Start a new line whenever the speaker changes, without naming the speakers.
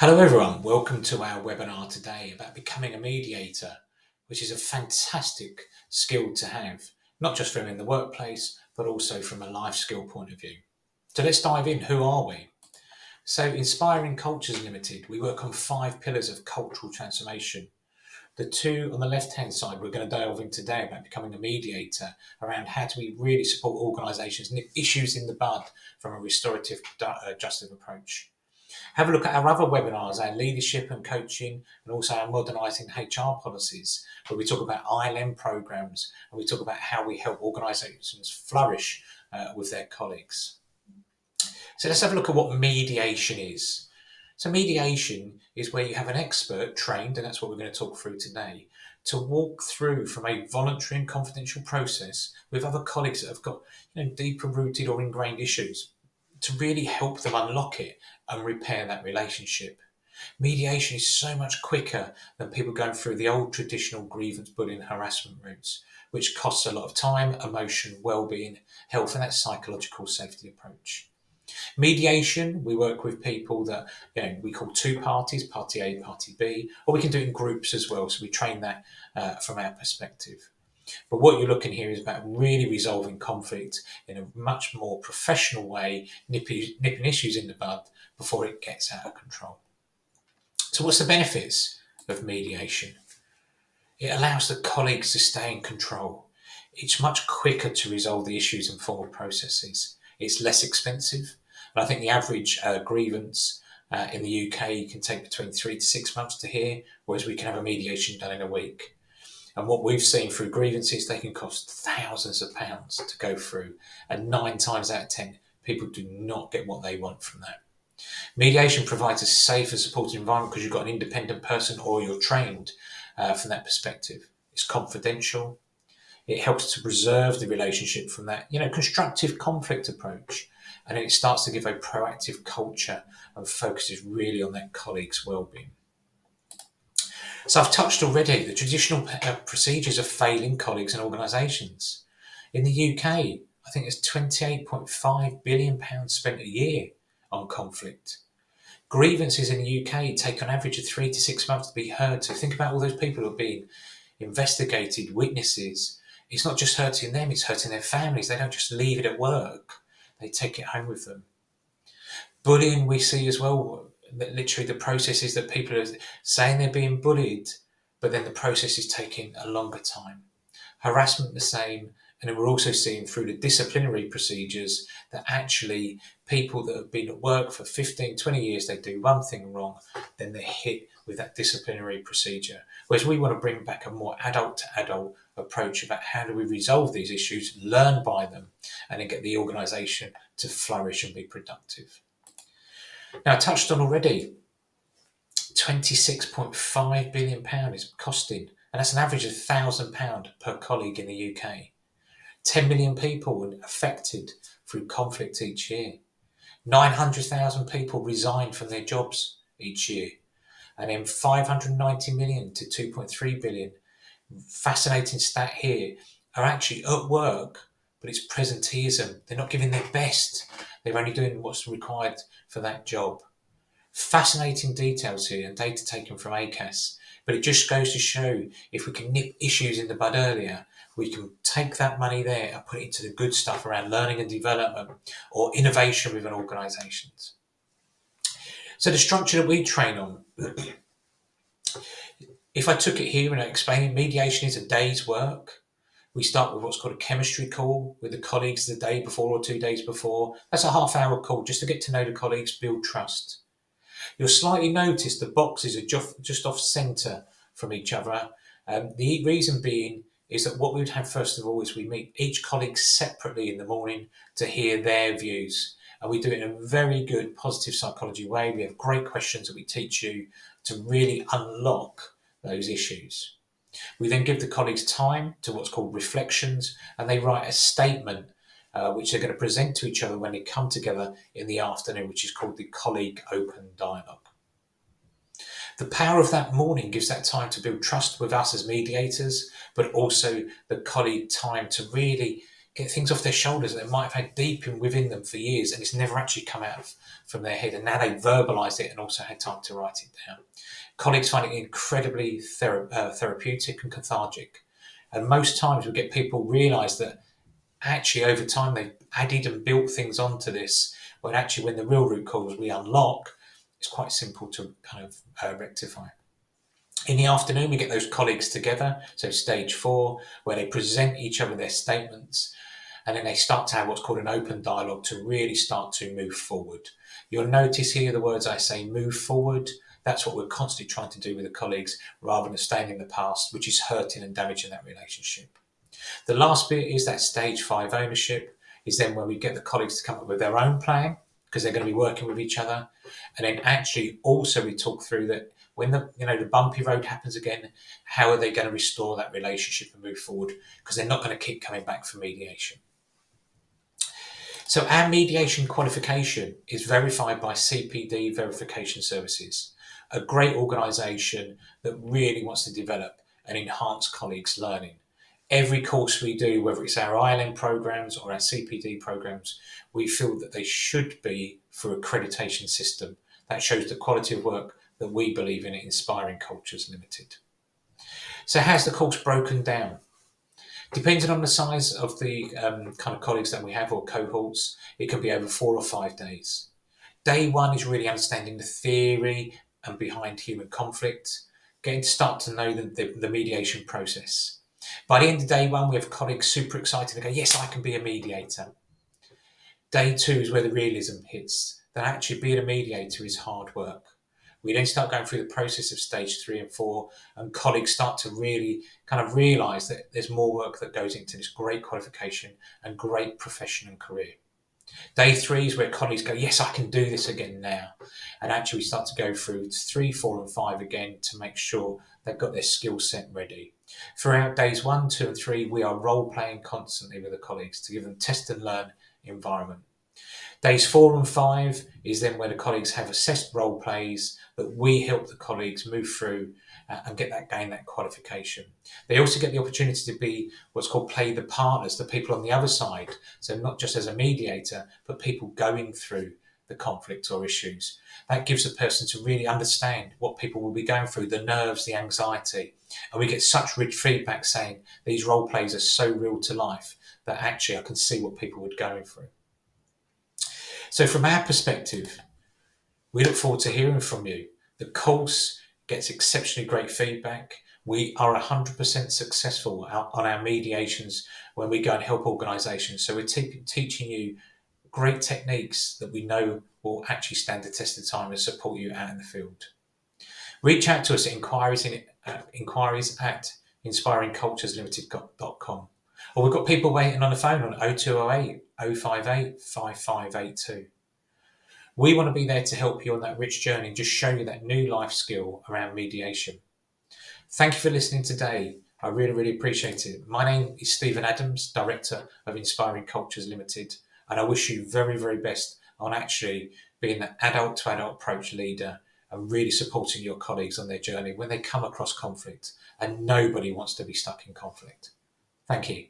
Hello everyone, welcome to our webinar today about becoming a mediator, which is a fantastic skill to have, not just from in the workplace, but also from a life skill point of view. So let's dive in. Who are we? So Inspiring Cultures Limited, we work on 5 pillars of cultural transformation. The two on the left-hand side, we're going to delve in today about becoming a mediator, around how do we really support organisations nip issues in the bud from a restorative justice approach. Have a look at our other webinars, our leadership and coaching, and also our modernising HR policies, where we talk about ILM programs and we talk about how we help organisations flourish with their colleagues. So let's have a look at what mediation is. So mediation is where you have an expert trained, and that's what we're going to talk through today, to walk through from a voluntary and confidential process with other colleagues that have got deeper rooted or ingrained issues, to really help them unlock it and repair that relationship. Mediation is so much quicker than people going through the old traditional grievance, bullying, harassment routes, which costs a lot of time, emotion, well-being, health, and that psychological safety approach. Mediation, we work with people that we call two parties, party A, party B, or we can do it in groups as well. So we train that from our perspective. But what you're looking here is about really resolving conflict in a much more professional way, nipping issues in the bud before it gets out of control. So what's the benefits of mediation? It allows the colleagues to stay in control. It's much quicker to resolve the issues and formal processes. It's less expensive. And I think the average grievance in the UK can take between 3 to 6 months to hear, whereas we can have a mediation done in a week. And what we've seen through grievances, they can cost thousands of pounds to go through. And 9 times out of 10, people do not get what they want from that. Mediation provides a safe and supportive environment because you've got an independent person or you're trained from that perspective. It's confidential. It helps to preserve the relationship from that, constructive conflict approach. And then it starts to give a proactive culture and focuses really on that colleague's well-being. So I've touched already the traditional procedures of failing colleagues and organisations. In the UK, I think there's £28.5 billion spent a year on conflict. Grievances in the UK take on average of 3 to 6 months to be heard. So think about all those people who are being investigated, witnesses. It's not just hurting them, it's hurting their families. They don't just leave it at work, they take it home with them. Bullying we see as well. Literally the process is that people are saying they're being bullied, but then the process is taking a longer time. Harassment the same, and then we're also seeing through the disciplinary procedures that actually people that have been at work for 15, 20 years, they do one thing wrong, then they're hit with that disciplinary procedure. Whereas we want to bring back a more adult to adult approach about how do we resolve these issues, learn by them, and then get the organisation to flourish and be productive. Now, I touched on already, £26.5 billion is costing, and that's an average of £1,000 per colleague in the UK. 10 million people affected through conflict each year. 900,000 people resign from their jobs each year. And then 590 million to 2.3 billion, fascinating stat here, are actually at work, but it's presenteeism. They're not giving their best. They're only doing what's required for that job. Fascinating details here and data taken from ACAS, but it just goes to show if we can nip issues in the bud earlier, we can take that money there and put it into the good stuff around learning and development or innovation within organisations. So the structure that we train on, if I took it here and I explained mediation is a day's work. We start with what's called a chemistry call with the colleagues the day before or 2 days before. That's a half-hour call just to get to know the colleagues, build trust. You'll slightly notice the boxes are just off centre from each other. The reason being is that what we would have first of all is we meet each colleague separately in the morning to hear their views. And we do it in a very good positive psychology way. We have great questions that we teach you to really unlock those issues. We then give the colleagues time to what's called reflections, and they write a statement which they're going to present to each other when they come together in the afternoon, which is called the colleague open dialogue. The power of that morning gives that time to build trust with us as mediators, but also the colleague time to really get things off their shoulders that they might have had deep in within them for years, and it's never actually come out from their head. And now they verbalise it and also had time to write it down. Colleagues find it incredibly therapeutic and cathartic. And most times we get people realise that actually over time they've added and built things onto this, when actually when the real root cause we unlock, it's quite simple to kind of rectify. In the afternoon, we get those colleagues together, so stage 4, where they present each other their statements, and then they start to have what's called an open dialogue to really start to move forward. You'll notice here the words I say, move forward. That's what we're constantly trying to do with the colleagues, rather than staying in the past, which is hurting and damaging that relationship. The last bit is that stage 5 ownership, is then when we get the colleagues to come up with their own plan, because they're going to be working with each other. And then actually also we talk through that when the bumpy road happens again, how are they going to restore that relationship and move forward? Because they're not going to keep coming back for mediation. So our mediation qualification is verified by CPD Verification Services, a great organisation that really wants to develop and enhance colleagues' learning. Every course we do, whether it's our ILM programs or our CPD programs, we feel that they should be through accreditation system that shows the quality of work that we believe in at Inspiring Cultures Limited. So how's the course broken down? Depending on the size of the kind of colleagues that we have or cohorts, it can be over 4 or 5 days. Day 1 is really understanding the theory and behind human conflict, getting to start to know the mediation process. By the end of day 1, we have colleagues super excited and go, yes, I can be a mediator. Day 2 is where the realism hits, that actually being a mediator is hard work. We then start going through the process of stage 3 and 4, and colleagues start to really kind of realise that there's more work that goes into this great qualification and great profession and career. Day 3 is where colleagues go, yes, I can do this again now. And actually we start to go through 3, 4 and 5 again to make sure they've got their skill set ready. Throughout days 1, 2 and 3, we are role playing constantly with the colleagues to give them test and learn environment. Days 4 and 5 is then where the colleagues have assessed role plays that we help the colleagues move through and gain that qualification. They also get the opportunity to be what's called play the partners, the people on the other side. So not just as a mediator, but people going through the conflict or issues. That gives a person to really understand what people will be going through, the nerves, the anxiety. And we get such rich feedback saying these role plays are so real to life that actually I can see what people were going through. So from our perspective, we look forward to hearing from you. The course gets exceptionally great feedback. We are 100% successful on our mediations when we go and help organisations. So we're teaching you great techniques that we know will actually stand the test of time and support you out in the field. Reach out to us at enquiries at inspiringcultureslimited.com. Or we've got people waiting on the phone on 0208 058 5582. We want to be there to help you on that rich journey and just show you that new life skill around mediation. Thank you for listening today. I really, really appreciate it. My name is Stephen Adams, Director of Inspiring Cultures Limited, and I wish you very, very best on actually being the adult to adult approach leader and really supporting your colleagues on their journey when they come across conflict, and nobody wants to be stuck in conflict. Thank you.